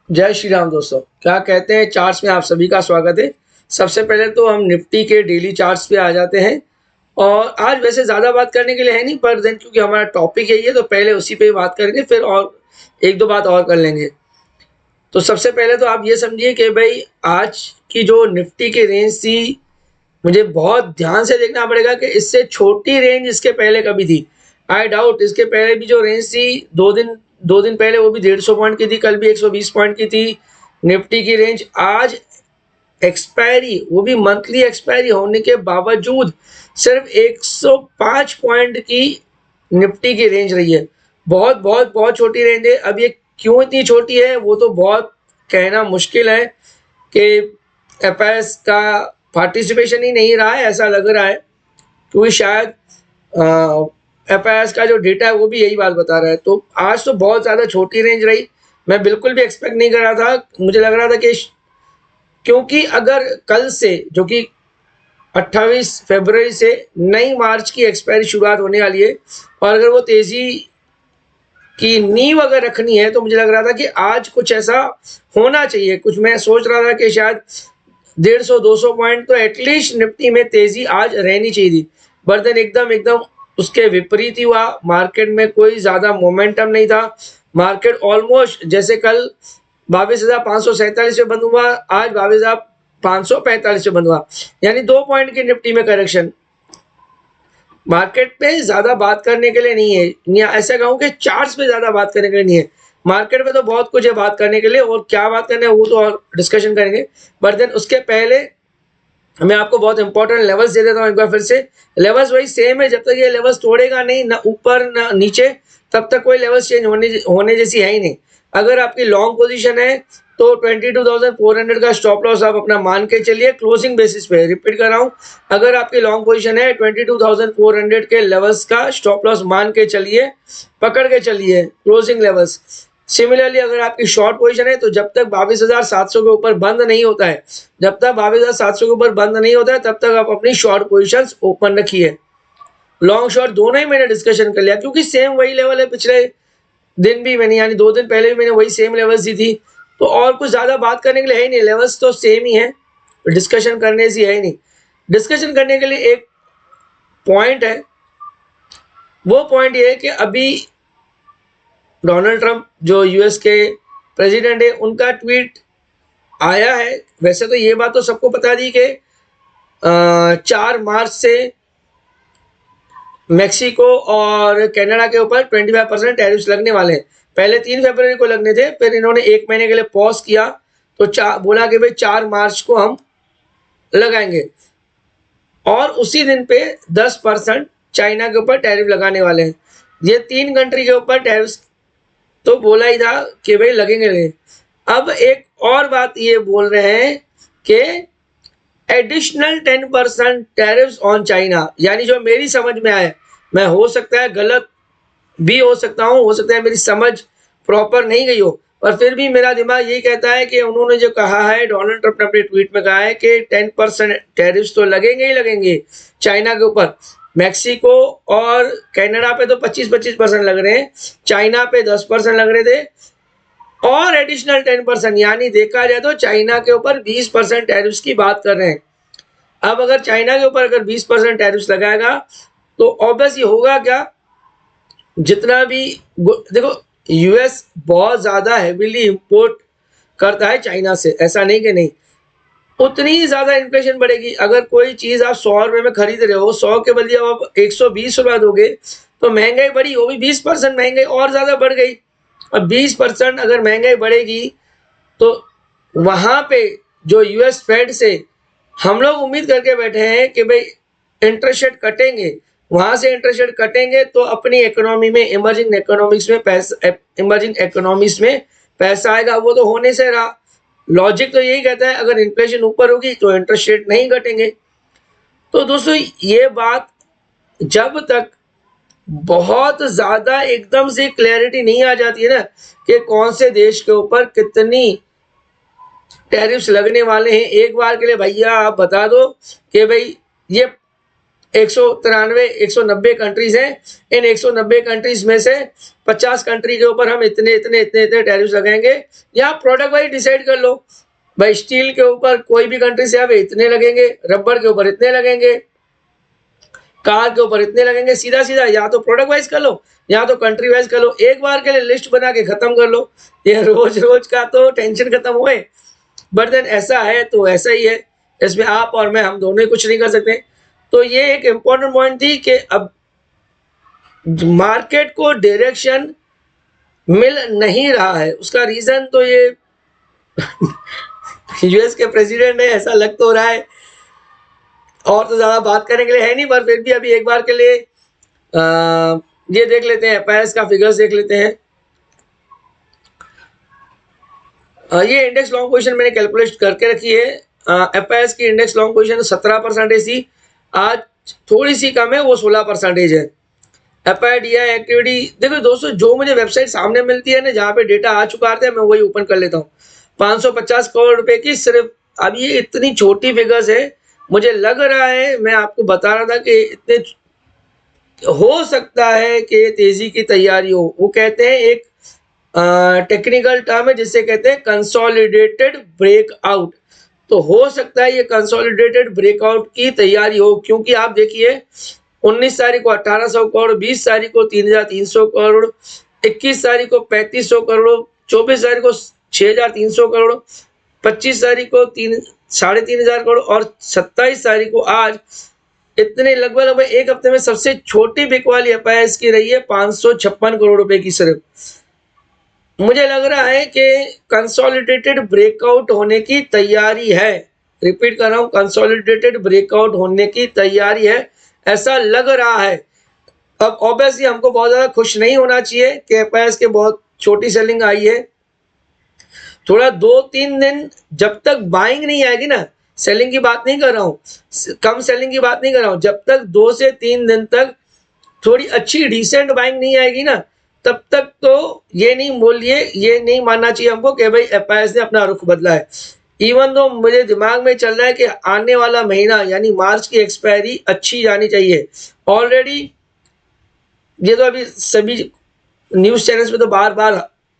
जय श्री राम दोस्तों। क्या कहते हैं, चार्ट्स में आप सभी का स्वागत है। सबसे पहले तो हम निफ्टी के डेली चार्ट्स पे आ जाते हैं। और आज वैसे ज़्यादा बात करने के लिए है नहीं, पर देन क्योंकि हमारा टॉपिक यही है तो पहले उसी पे ही बात करेंगे, फिर और एक दो बात और कर लेंगे। तो सबसे पहले तो आप ये समझिए कि भाई आज की जो निफ्टी की रेंज थी, मुझे बहुत ध्यान से देखना पड़ेगा कि इससे छोटी रेंज इसके पहले कभी थी। आई डाउट इसके पहले भी जो रेंज थी दो दिन पहले वो भी 150 पॉइंट की थी, कल भी 120 पॉइंट की थी निफ्टी की रेंज। आज एक्सपायरी, वो भी मंथली एक्सपायरी होने के बावजूद सिर्फ 105 पॉइंट की निफ्टी की रेंज रही है। बहुत बहुत बहुत छोटी रेंज है। अब ये क्यों इतनी छोटी है वो तो बहुत कहना मुश्किल है कि एफआईएस का पार्टिसिपेशन ही नहीं रहा है, ऐसा लग रहा है। क्योंकि शायद एफआईएस का जो डेटा है वो भी यही बात बता रहा है। तो आज तो बहुत ज़्यादा छोटी रेंज रही। मैं बिल्कुल भी एक्सपेक्ट नहीं कर रहा था। मुझे लग रहा था कि क्योंकि अगर कल से, जो कि 28 फरवरी से नई मार्च की एक्सपायरी शुरुआत होने वाली है, और अगर वो तेज़ी की नींव अगर रखनी है तो मुझे लग रहा था कि आज कुछ ऐसा होना चाहिए। कुछ मैं सोच रहा था कि शायद 150-200 पॉइंट तो एटलीस्ट निफ्टी में तेजी आज रहनी चाहिए थी। बर्तन एकदम एकदम उसके विपरीत ही हुआ। मार्केट में कोई ज़्यादा मोमेंटम नहीं था। मार्केट ऑलमोस्ट जैसे कल 22,547 से बंद हुआ, आज 22,545 से बंद हुआ, यानी 2 पॉइंट की निफ्टी में करेक्शन। मार्केट पे ज़्यादा बात करने के लिए नहीं है, या ऐसा कहूँ कि चार्ट्स पे ज़्यादा बात करने के लिए नहीं है। मार्केट में तो बहुत कुछ है बात करने के लिए, और क्या बात करना है वो तो और डिस्कशन करेंगे। बट देन उसके पहले मैं आपको बहुत इंपॉर्टेंट लेवल्स दे देता हूँ एक बार फिर से। लेवल्स वही सेम है, जब तक ये लेवल्स तोड़ेगा नहीं, ना ऊपर ना नीचे, तब तक कोई लेवल्स चेंज होने जैसी है ही नहीं। अगर आपकी लॉन्ग पोजीशन है तो 22,400 का स्टॉप लॉस आप अपना मान के चलिए क्लोजिंग बेसिस पे। रिपीट कर रहा हूँ, अगर आपकी लॉन्ग पोजीशन है 22,400 के लेवल्स का स्टॉप लॉस मान के चलिए, पकड़ के चलिए क्लोजिंग लेवल्स। सिमिलरली अगर आपकी शॉर्ट पोजीशन है तो जब तक 22,700 के ऊपर बंद नहीं होता है, जब तक 22,700 के ऊपर बंद नहीं होता है, तब तक आप अपनी शॉर्ट पोजीशंस ओपन रखिए। लॉन्ग शॉर्ट दोनों ही मैंने डिस्कशन कर लिया, क्योंकि सेम वही लेवल है। पिछले दिन भी मैंने, यानी 2 दिन पहले भी मैंने वही सेम लेवल्स दी थी। तो और कुछ ज़्यादा बात करने के लिए है ही नहीं, लेवल्स तो सेम ही है, डिस्कशन करने से है ही नहीं। डिस्कशन करने के लिए एक पॉइंट है, वो पॉइंट ये है कि अभी डोनाल्ड ट्रंप जो यूएस के प्रेसिडेंट है, उनका ट्वीट आया है। वैसे तो ये बात तो सबको बता दी कि 4 मार्च से मेक्सिको और कनाडा के ऊपर 25% टैरिफ्स लगने वाले हैं। पहले 3 फरवरी को लगने थे, फिर इन्होंने 1 महीने के लिए पॉज किया, तो बोला कि भाई 4 मार्च को हम लगाएंगे। और उसी दिन पे 10% चाइना के ऊपर टैरिफ लगाने वाले हैं। ये 3 कंट्री के ऊपर टैरिफ्स तो बोला ही था कि भाई लगेंगे। अब एक और बात ये बोल रहे हैं कि एडिशनल 10% टैरिफ्स ऑन चाइना, यानी जो मेरी समझ में आए, मैं हो सकता है गलत भी हो सकता हूँ, हो सकता है मेरी समझ प्रॉपर नहीं गई हो, पर फिर भी मेरा दिमाग यही कहता है कि उन्होंने जो कहा है, डोनाल्ड ट्रंप ने अपने ट्वीट में कहा है कि 10% टैरिफ्स तो लगेंगे ही लगेंगे चाइना के ऊपर। मैक्सिको और कनाडा पे तो 25% लग रहे हैं, चाइना पे 10% लग रहे थे, और एडिशनल 10%, यानी देखा जाए तो चाइना के ऊपर 20% टैरिफ्स की बात कर रहे हैं। अब अगर चाइना के ऊपर अगर 20% टैरिफ्स लगाएगा तो ऑब्वियस ये होगा क्या, जितना भी देखो यूएस बहुत ज़्यादा हेवीली इंपोर्ट करता है चाइना से, ऐसा नहीं कि नहीं, उतनी ही ज़्यादा इन्फ्लेशन बढ़ेगी। अगर कोई चीज़ आप 100 रुपये में खरीद रहे हो, 100 के बदले आप 120 रुपया दोगे, तो महंगाई बढ़ी, वो भी 20% महंगाई और ज़्यादा बढ़ गई। और 20% अगर महंगाई बढ़ेगी तो वहाँ पे जो यूएस फेड से हम लोग उम्मीद करके बैठे हैं कि भाई इंटरेस्ट रेट कटेंगे, वहाँ से इंटरेस्ट रेट कटेंगे तो अपनी इकोनॉमी में, इमर्जिंग इकोनॉमिक्स में पैसा आएगा। वो तो होने से रहा। लॉजिक तो यही कहता है, अगर इन्फ्लेशन ऊपर होगी तो इंटरेस्ट रेट नहीं घटेंगे। तो दोस्तों ये बात जब तक बहुत ज़्यादा एकदम से क्लैरिटी नहीं आ जाती है ना कि कौन से देश के ऊपर कितनी टैरिफ्स लगने वाले हैं, एक बार के लिए भैया आप बता दो कि भाई ये 193 190 कंट्रीज हैं। इन 190 कंट्रीज में से 50 कंट्री के ऊपर हम इतने इतने इतने इतने टैरिफ लगाएंगे, या प्रोडक्ट वाइज डिसाइड कर लो भाई, स्टील के ऊपर कोई भी कंट्री से आवे इतने लगेंगे, रबर के ऊपर इतने लगेंगे, कार के ऊपर इतने लगेंगे। सीधा सीधा या तो प्रोडक्ट वाइज कर लो या तो कंट्री वाइज कर लो, एक बार के लिए लिस्ट बना के खत्म कर लो। ये रोज रोज का तो टेंशन खत्म हुए, बट देन ऐसा है तो ऐसा ही है, इसमें आप और मैं हम दोनों ही कुछ नहीं कर सकते। तो ये एक इम्पोर्टेंट पॉइंट थी कि अब मार्केट को डायरेक्शन मिल नहीं रहा है। उसका रीजन तो ये यूएस के प्रेसिडेंट है, ऐसा लग तो रहा है, और तो ज्यादा बात करने के लिए है नहीं, पर फिर भी अभी एक बार के लिए ये देख लेते हैं, एफआईएस का फिगर्स देख लेते हैं। ये इंडेक्स लॉन्ग पोजीशन मैंने कैलकुलेट करके रखी है। एफआईएस की इंडेक्स लॉन्ग पोजीशन 17% थी, आज थोड़ी सी कम है, वो 16% है। एफआईडीआई एक्टिविटी देखो दोस्तों, जो मुझे वेबसाइट सामने मिलती है ना, जहाँ पे डेटा आ चुका आता है, मैं वही ओपन कर लेता हूँ। 550 करोड़ रुपए की सिर्फ, अब ये इतनी छोटी फिगर्स है, मुझे लग रहा है, मैं आपको बता रहा था कि इतने हो सकता है कि तेजी की तैयारी हो। वो कहते हैं एक टेक्निकल टर्म है जिससे कहते हैं कंसोलिडेटेड ब्रेकआउट, तो हो सकता है ये कंसोलिडेटेड ब्रेकआउट की तैयारी हो, क्योंकि आप देखिए 19 तारीख को 1800 करोड़, 20 तारीख को 3300 करोड़, 21 तारीख को 3500 करोड़, 24 तारीख को 6300 करोड़, 25 तारीख को 3500 करोड़, और 27 तारीख को आज इतने लगभग एक हफ्ते में सबसे छोटी बिक वाली एफआईएस की रही है 556 करोड़ रुपए की सिर्फ। मुझे लग रहा है कि कंसोलिडेटेड ब्रेकआउट होने की तैयारी है। रिपीट कर रहा हूं, कंसोलिडेटेड ब्रेकआउट होने की तैयारी है, ऐसा लग रहा है। अब ऑब्वियसली हमको बहुत ज्यादा खुश नहीं होना चाहिए कि एफआईएस के बहुत छोटी सेलिंग आई है। थोड़ा 2-3 दिन जब तक बाइंग नहीं आएगी ना, सेलिंग की बात नहीं कर रहा हूँ, कम सेलिंग की बात नहीं कर रहा हूँ, जब तक 2 से 3 दिन तक थोड़ी अच्छी डिसेंट बाइंग नहीं आएगी ना, तब तक तो ये नहीं बोलिए, ये नहीं मानना चाहिए हमको कि भाई एफआईएस ने अपना रुख बदला है। इवन दो मुझे दिमाग में चल रहा है कि आने वाला महीना यानी मार्च की एक्सपायरी अच्छी जानी चाहिए। ऑलरेडी ये तो अभी सभी न्यूज चैनल्स में तो बार बार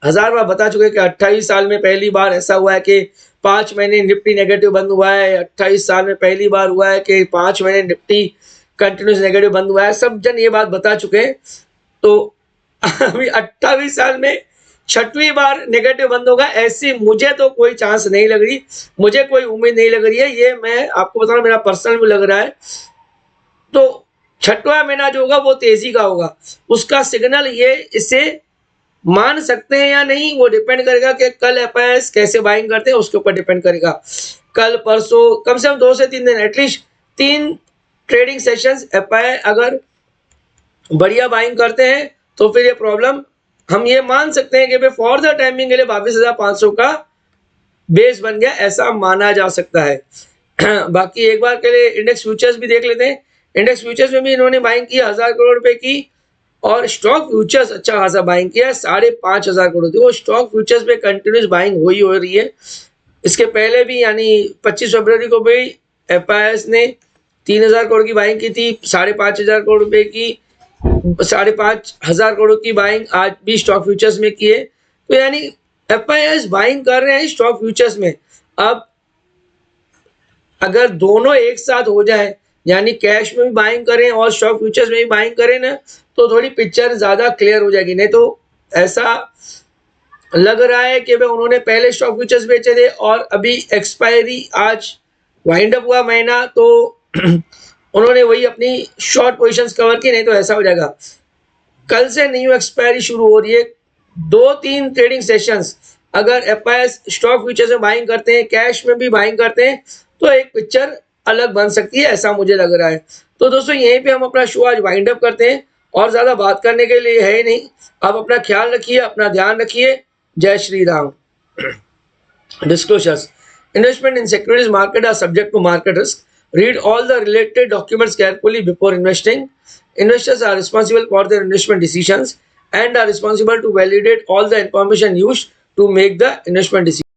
1000 बार बता चुके कि 28 साल में पहली बार ऐसा हुआ है कि 5 महीने निफ्टी नेगेटिव बंद हुआ है, 28 साल में पहली बार हुआ है कि 5 महीने निफ्टी कंटिन्यूस नेगेटिव बंद हुआ है, सब जन ये बात बता चुके हैं। तो अभी 28 साल में 6वीं बार नेगेटिव बंद होगा, ऐसी मुझे तो कोई चांस नहीं लग रही, मुझे कोई उम्मीद नहीं लग रही है। ये मैं आपको बता रहा हूं, मेरा पर्सनल भी लग रहा है। तो 6वां महीना जो होगा वो तेजी का होगा, उसका सिग्नल ये इसे मान सकते हैं या नहीं, वो डिपेंड करेगा कि कल एफआईएस कैसे बाइंग करते हैं, उसके ऊपर डिपेंड करेगा। कल परसों कम से कम 2 से 3 दिन, एटलीस्ट 3 ट्रेडिंग सेशंस एफआई अगर बढ़िया बाइंग करते हैं तो फिर ये प्रॉब्लम हम ये मान सकते हैं कि फॉर द टाइमिंग के लिए 22,500 का बेस बन गया, ऐसा माना जा सकता है। बाकी एक बार के लिए इंडेक्स फ्यूचर्स भी देख लेते हैं। इंडेक्स फ्यूचर्स में भी इन्होंने बाइंग की 1000 करोड़ रुपए की, और स्टॉक फ्यूचर्स अच्छा खासा बाइंग किया, 5,500 करोड़ थी। वो स्टॉक फ्यूचर्स पे कंटिन्यूस बाइंग हो रही है। इसके पहले भी यानी 25 फरवरी को भी एफआईएस ने 3000 करोड़ की बाइंग की थी, 5,500 करोड़ रुपए की, 5,500 करोड़ की बाइंग आज भी स्टॉक फ्यूचर्स में की है। तो यानी एफआईएस बाइंग कर रहे हैं स्टॉक फ्यूचर्स में। अब अगर दोनों एक साथ हो जाए, यानी कैश में भी बाइंग करें और स्टॉक फ्यूचर्स में भी बाइंग करें ना, तो थोड़ी पिक्चर ज्यादा क्लियर हो जाएगी। नहीं तो ऐसा लग रहा है कि उन्होंने पहले स्टॉक फ्यूचर्स बेचे थे और अभी एक्सपायरी आज वाइंड अप हुआ महीना, तो उन्होंने वही अपनी शॉर्ट पोजीशंस कवर की। नहीं तो ऐसा हो जाएगा, कल से न्यू एक्सपायरी शुरू हो रही है, 2-3 ट्रेडिंग सेशंस अगर एफआईएस स्टॉक फ्यूचर्स में बाइंग करते हैं, कैश में भी बाइंग करते हैं, तो एक पिक्चर अलग बन सकती है, ऐसा मुझे लग रहा है। तो दोस्तों यहीं पे हम अपना शो आज वाइंड अप करते हैं, और ज्यादा बात करने के लिए है ही नहीं। आप अपना ख्याल रखिए, अपना ध्यान रखिए। जय Shri Ram. Disclosures. Investment in securities market are subject to market risk. Read all the related documents carefully before investing. Investors are responsible for their investment decisions and are responsible to validate all the information used to make the investment decision.